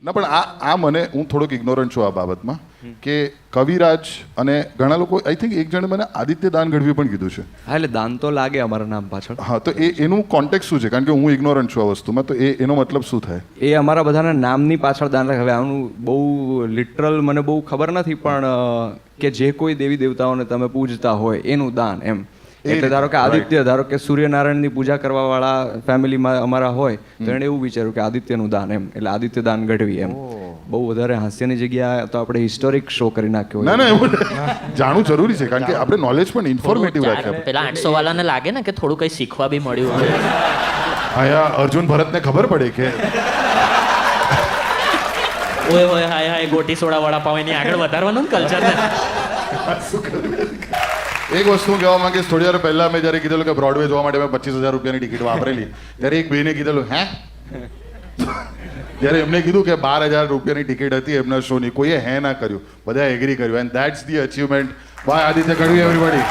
ના પણ આ મને હું થોડોક ઇગ્નોરન્ટ છું આ બાબતમાં કે કવિરાજ અને ઘણા લોકો આઈ થિંક એક જણે મને આદિત્ય દાન ગઢવી પણ કીધું છે. હા એટલે દાન તો લાગે અમારા નામ પાછળ. હા તો એનું કોન્ટેક્ટ શું છે? કારણ કે હું ઇગ્નોરન્ટ છું આ વસ્તુમાં, તો એનો મતલબ શું થાય? એ અમારા બધાના નામની પાછળ દાન રાખે. હવે આનું બહુ લિટરલ મને બહુ ખબર નથી, પણ કે જે કોઈ દેવી દેવતાઓને તમે પૂજતા હોય એનું દાન એમ. એટલે ધારો કે આદિત્ય, ધારો કે સૂર્યનારાયણની પૂજા કરવા વાળા ફેમિલીમાં અમારા હોય તો એણે એવું વિચાર્યું કે આદિત્યનું દાન એમ, એટલે આદિત્ય દાન ગઢવી એમ. બહુ વધારે હાસ્યની જગ્યા તો આપણે હિસ્ટોરિક શો કરી નાખ્યો. ના ના એવું જાણવું જરૂરી છે, કારણ કે આપણે નોલેજ પણ ઇન્ફોર્મેટિવ રાખ્યા. પેલા 800 વાળાને લાગે ને કે થોડું કંઈ શીખવા બી મળ્યું હોય. અહીંયા અર્જુન ભરતને ખબર પડે કે ઓય ઓય હાય હાય ગોટી સોડા વડાપાવ એની આગળ વધારવાનું ને કલ્ચરને. એક વસ્તુ હું કહેવા માંગીશ. થોડી વાર પહેલા મેં જ્યારે કીધેલું કે બ્રોડવે જોવા માટે મેં 25,000 રૂપિયાની ટિકિટ વાપરેલી, ત્યારે એક ભાઈને કીધેલું હે, જ્યારે એમને કીધું કે 12,000 રૂપિયાની ટિકિટ હતી એમના શોની, કોઈએ હે ના કર્યું, બધાએ એગ્રી કર્યું. And that's the achievement by Aditya Gadhvi everybody.